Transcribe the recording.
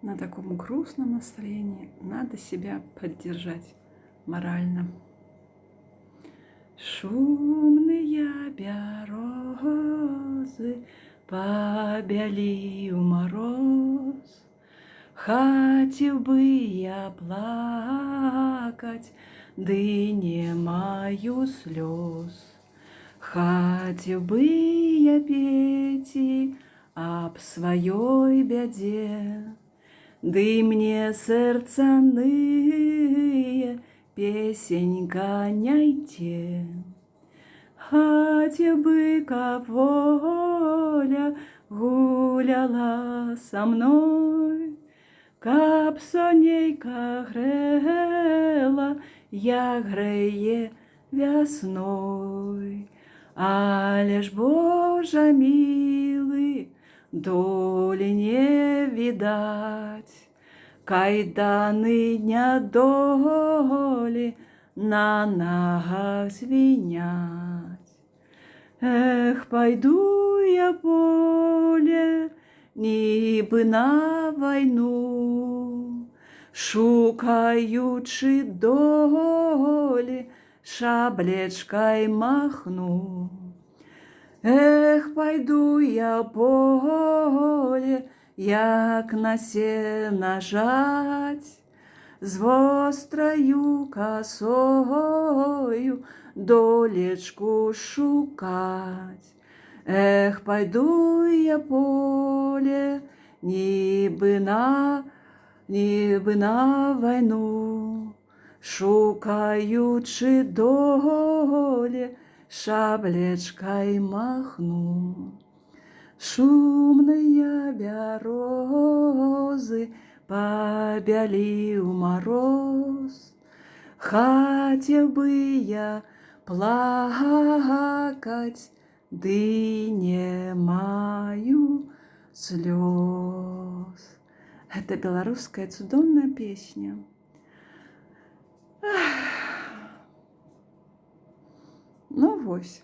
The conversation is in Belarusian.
на таком грустном настроении надо себя поддержать морально. Шумные березы побяли ў мороз. Хацеў бы я плакаць, ды не маю слёз. Хацеў бы я пеці аб сваёй бядзе, ды мне сэрца ные, песенька не ідзе. Хацеў бы, каб воля гуляла са мной, каб сонейка грэла, як грэе вясной. Але ж, Божа мілы, долі не відаць, кайданы нядолі на нагах звіняць. Эх, пайду я поле, нібы на вайну, шукаючы долі, шаблечкай махну. Эх, пайду я поле, як на сена жаць, з востраю косою долечку шукаць. Эх, пайду я поле, нібы на вайну, шукаючы долі, шаблечкай махну. Шумныя бярозы побяли ў мороз. Хацеў бы я плакаць, ды не маю слёз. Это беларуская цудоўная песня. Ну вось.